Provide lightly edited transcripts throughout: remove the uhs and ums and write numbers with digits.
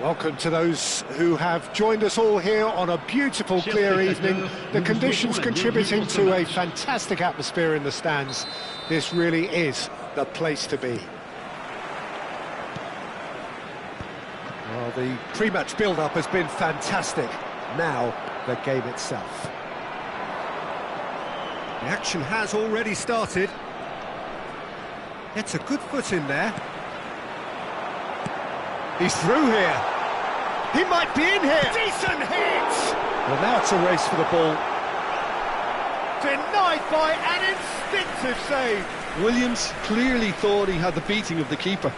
Welcome to those who have joined us all here on a beautiful, clear evening. The conditions contributing to a fantastic atmosphere in the stands. This really is the place to be. Well, the pre-match build-up has been fantastic. Now, the game itself. The action has already started. It's a good foot in there. He's through here. He might be in here. Decent hit! Well, now it's a race for the ball. Denied by an instinctive save. Williams clearly thought he had the beating of the keeper.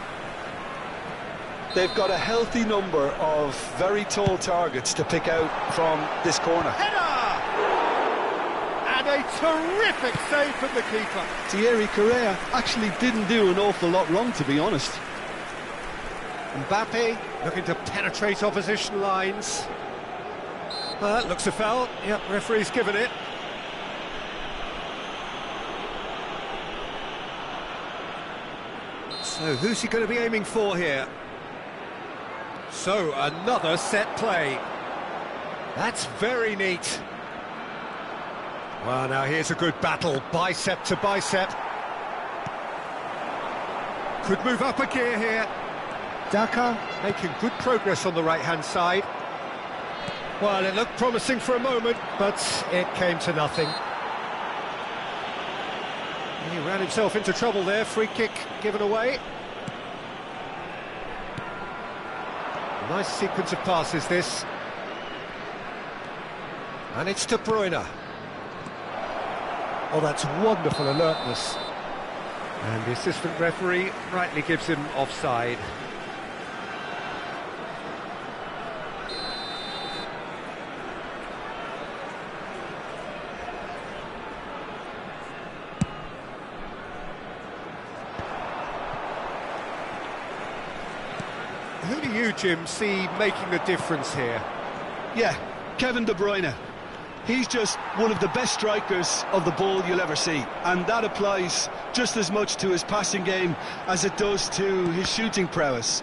They've got a healthy number of very tall targets to pick out from this corner. Header! And a terrific save from the keeper. Thierry Correa actually didn't do an awful lot wrong, to be honest. Mbappe looking to penetrate opposition lines. That looks a foul. Yep, referee's given it. So who's he going to be aiming for here? So another set play. That's very neat. Well, now here's a good battle, bicep to bicep. Could move up a gear here. Daka making good progress on the right-hand side. Well, it looked promising for a moment, but it came to nothing. He ran himself into trouble there, free kick given away. Nice sequence of passes, this. And it's De Bruyne. Oh, that's wonderful alertness. And the assistant referee rightly gives him offside. Who do you, Jim, see making the difference here? Yeah, Kevin De Bruyne. He's just one of the best strikers of the ball you'll ever see, and that applies just as much to his passing game as it does to his shooting prowess.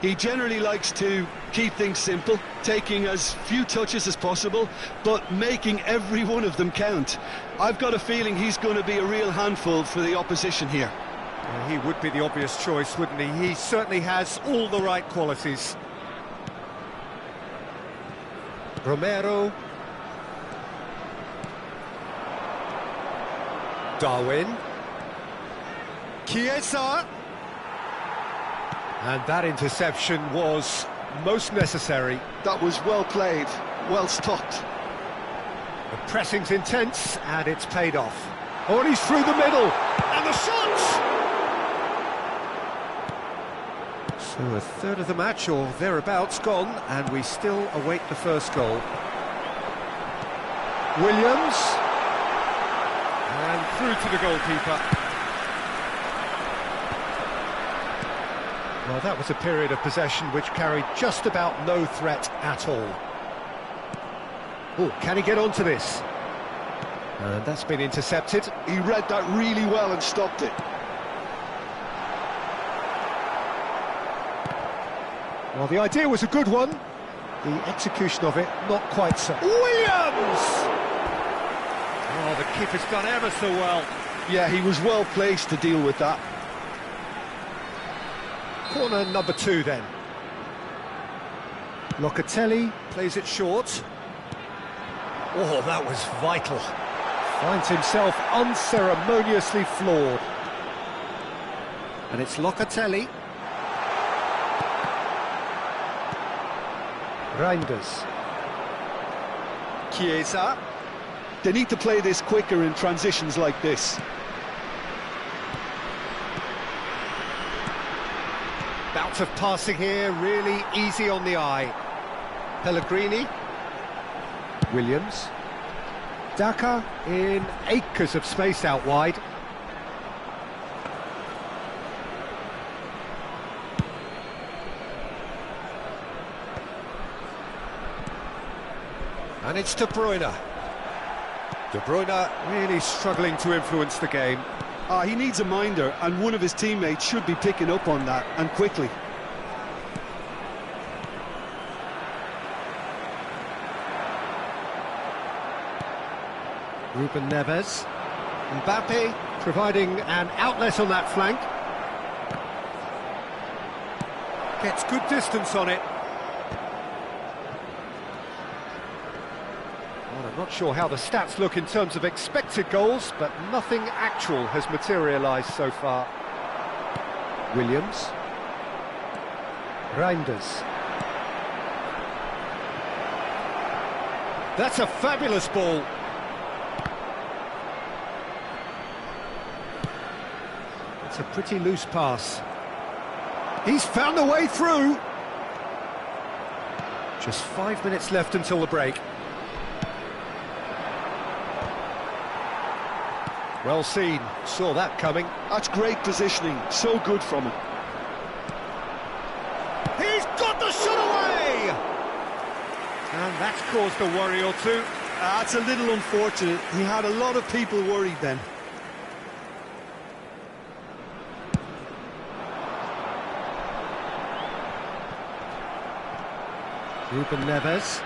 He generally likes to keep things simple, taking as few touches as possible, but making every one of them count. I've got a feeling he's going to be a real handful for the opposition here. Well, he would be the obvious choice, wouldn't he? He certainly has all the right qualities. Romero. Darwin. Chiesa. And that interception was most necessary. That was well played, well stopped. The pressing's intense, and it's paid off. Oh, and he's through the middle, and the shot! So a third of the match, or thereabouts, gone, and we still await the first goal. Williams. And through to the goalkeeper. Well, that was a period of possession which carried just about no threat at all. Oh, can he get onto this? And that's been intercepted. He read that really well and stopped it. Well, the idea was a good one. The execution of it, not quite so. Williams! Oh, the keeper's done ever so well. Yeah, he was well placed to deal with that. Corner number 2 then. Locatelli plays it short. Oh, that was vital. Finds himself unceremoniously floored. And it's Locatelli. Reinders. Chiesa. They need to play this quicker in transitions like this. Bout of passing here, really easy on the eye. Pellegrini. Williams. Daka in acres of space out wide. And it's De Bruyne. De Bruyne really struggling to influence the game. He needs a minder, and one of his teammates should be picking up on that, and quickly. Ruben Neves. Mbappe providing an outlet on that flank. Gets good distance on it. Well, I'm not sure how the stats look in terms of expected goals, but nothing actual has materialised so far. Williams. Reinders. That's a fabulous ball. It's a pretty loose pass. He's found a way through. Just 5 minutes left until the break. Well seen, saw that coming. That's great positioning, so good from him. He's got the shot away! And that's caused a worry or two. That's a little unfortunate. He had a lot of people worried then. Ruben Neves.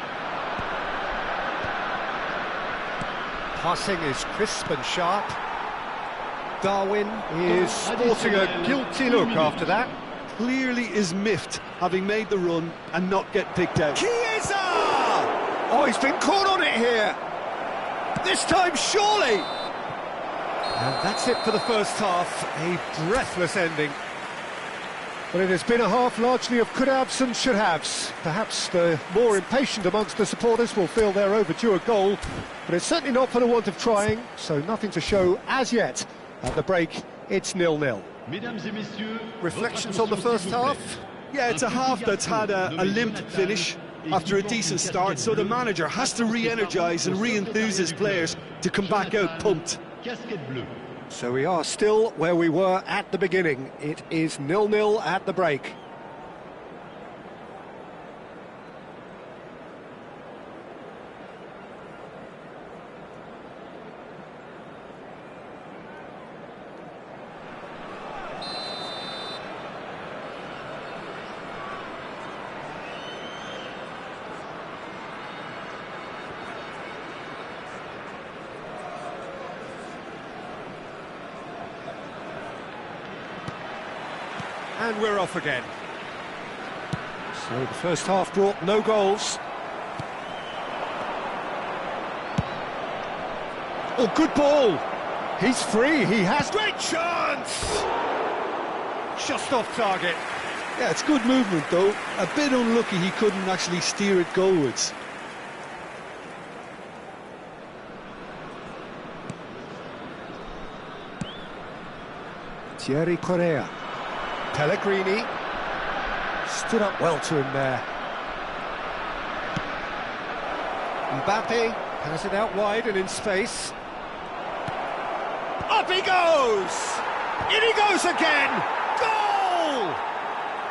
Passing is crisp and sharp. Darwin is sporting a guilty look after that. Clearly is miffed, having made the run and not get picked out. Chiesa! Oh, he's been caught on it here. This time, surely. And that's it for the first half. A breathless ending. But it has been a half largely of could-haves and should-haves. Perhaps the more impatient amongst the supporters will feel they're overdue a goal, but it's certainly not for the want of trying, so nothing to show as yet. At the break, it's 0-0. Reflections on the first half? Yeah, it's a half that's had a limp finish after a decent start, so the manager has to re-energise and re-enthuse his players to come back out pumped. So we are still where we were at the beginning. It is 0-0 at the break. And we're off again. So the first half brought no goals. Oh, good ball. He's free, he has great chance. Just off target. Yeah, it's good movement though. A bit unlucky he couldn't actually steer it goalwards. Thierry Correa. Pellegrini stood up well to him there. Mbappe has it out wide and in space. Up he goes! In he goes again! Goal!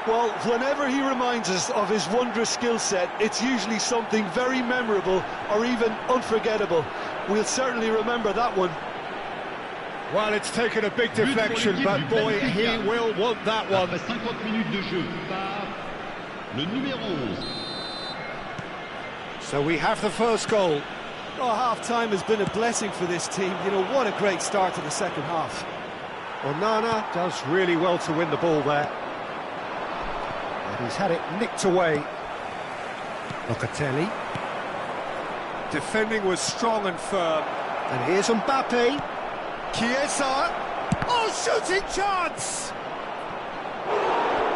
Well, whenever he reminds us of his wondrous skill set, it's usually something very memorable or even unforgettable. We'll certainly remember that one. Well, it's taken a big deflection, but boy, he will want that one. So we have the first goal. Oh, half-time has been a blessing for this team. You know, what a great start to the second half. Onana does really well to win the ball there. And he's had it nicked away. Locatelli. Defending was strong and firm. And here's Mbappe. Chiesa. Oh, shooting chance!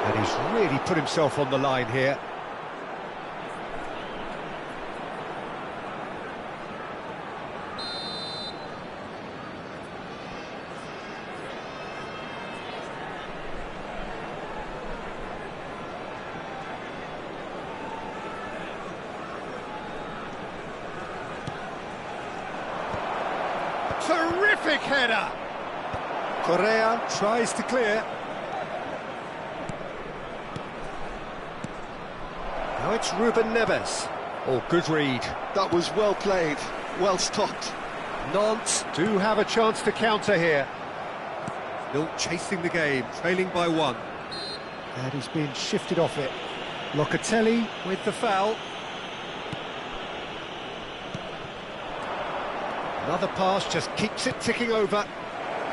And he's really put himself on the line here. Terrific header! Correa tries to clear. Now it's Ruben Neves. Oh, good read. That was well played, well stopped. Nantes do have a chance to counter here. Still chasing the game, trailing by 1. And he's being shifted off it. Locatelli with the foul. Another pass just keeps it ticking over.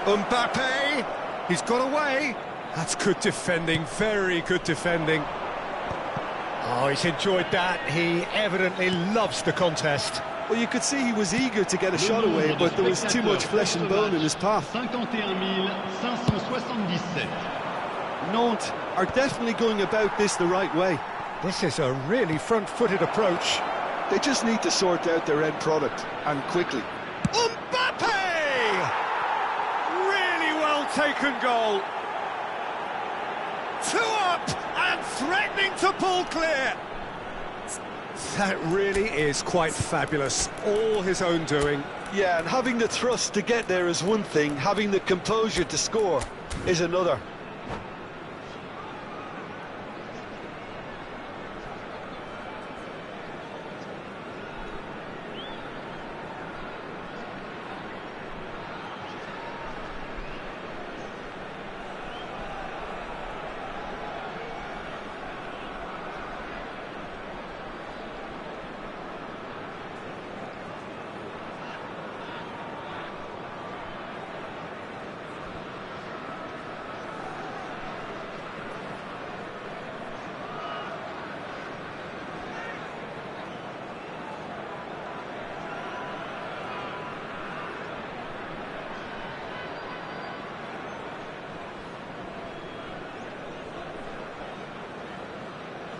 Mbappe, he's got away. That's good defending, very good defending. Oh, he's enjoyed that. He evidently loves the contest. Well, you could see he was eager to get a shot away, but there was too much flesh and bone in his path. 51 Nantes are definitely going about this the right way. This is a really front-footed approach. They just need to sort out their end product, and quickly. Mbappe! Really well taken goal. 2 up and threatening to pull clear. That really is quite fabulous. All his own doing. Yeah, and having the thrust to get there is one thing, having the composure to score is another.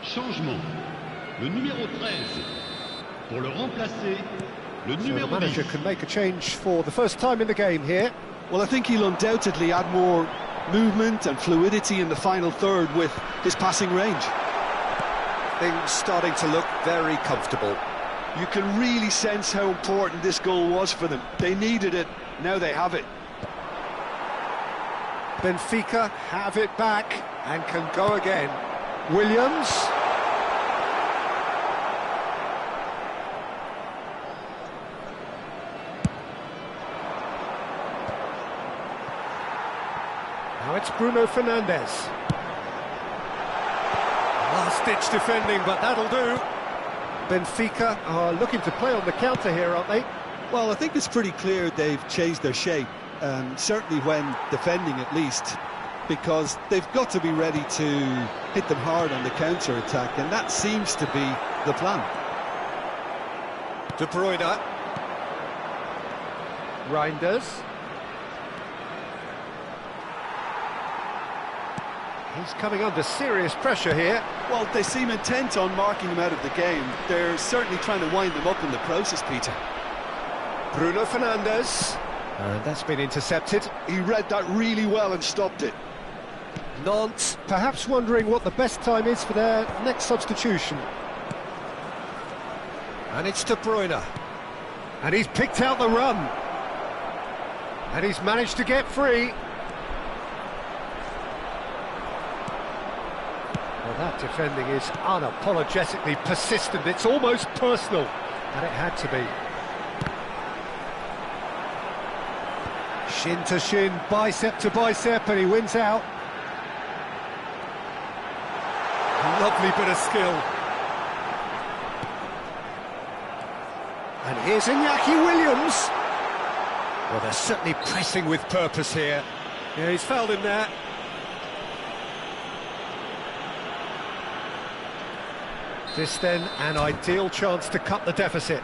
Changement. Le numéro 13. Pour le remplacer, le So the numéro 10. manager can make a change for the first time in the game here. Well, I think he'll undoubtedly add more movement and fluidity in the final third with his passing range. Things starting to look very comfortable. You can really sense how important this goal was for them. They needed it, now they have it. Benfica have it back and can go again. Williams. Now it's Bruno Fernandes. Last-ditch defending, but that'll do. Benfica are looking to play on the counter here, aren't they? Well, I think it's pretty clear they've changed their shape, certainly when defending at least, because they've got to be ready to hit them hard on the counter-attack, and that seems to be the plan. De Bruyne. Reinders. He's coming under serious pressure here. Well, they seem intent on marking him out of the game. They're certainly trying to wind them up in the process, Peter. Bruno Fernandes. And that's been intercepted. He read that really well and stopped it. Nantes perhaps wondering what the best time is for their next substitution. And it's De Bruyne. And he's picked out the run. And he's managed to get free. Well, that defending is unapologetically persistent. It's almost personal. And it had to be. Shin to shin, bicep to bicep, and he wins out. Lovely bit of skill. And here's Iñaki Williams. Well, they're certainly pressing with purpose here. Yeah, he's fouled him there. This then an ideal chance to cut the deficit.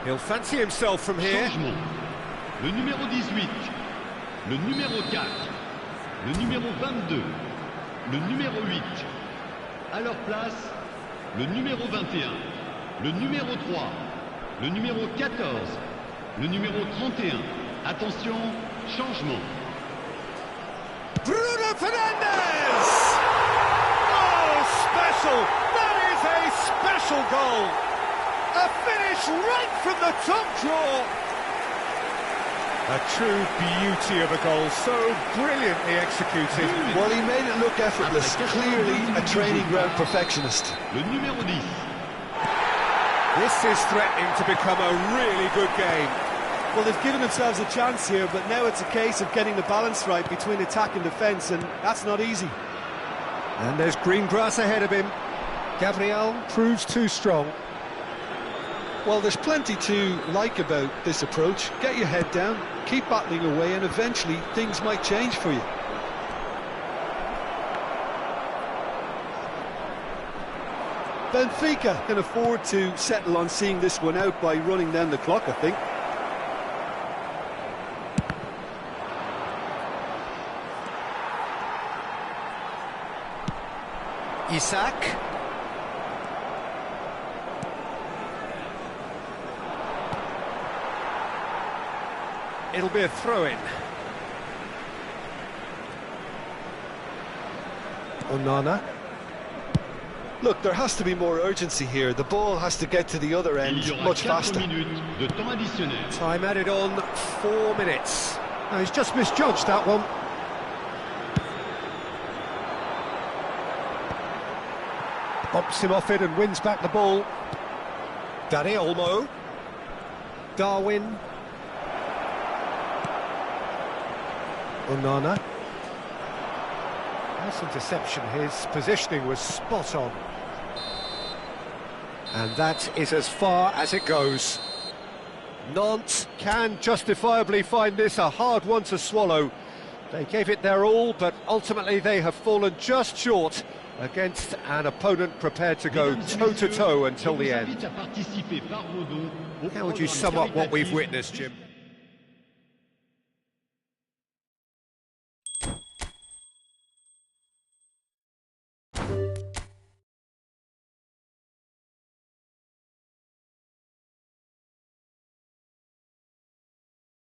He'll fancy himself from here. Changement. Le numéro 18, le numéro 4, le numéro 22, le numéro 8. À leur place, le numéro 21, le numéro 3, le numéro 14, le numéro 31. Attention, changement. Bruno Fernandes! Oh, special! That is a special goal! A finish right from the top drawer! A true beauty of a goal, so brilliantly executed. Well, he made it look effortless. Clearly a training ground perfectionist. Le numéro 10. This is threatening to become a really good game. Well, they've given themselves a chance here, but now it's a case of getting the balance right between attack and defence, and that's not easy. And there's green grass ahead of him. Gabriel proves too strong. Well, there's plenty to like about this approach. Get your head down, keep battling away, and eventually things might change for you. Benfica can afford to settle on seeing this one out by running down the clock, I think. Isak. It'll be a throw-in. Onana. Look, there has to be more urgency here. The ball has to get to the other end Il y aura much 4 faster. minutes de temps additionnel. Time added on 4 minutes. No, he's just misjudged that one. Bumps him off it and wins back the ball. Dani Olmo. Darwin. Onana. Nice interception, his positioning was spot on. And that is as far as it goes. Nantes can justifiably find this a hard one to swallow. They gave it their all, but ultimately they have fallen just short against an opponent prepared to go toe-to-toe until the end. How would you sum up what we've witnessed, Jim?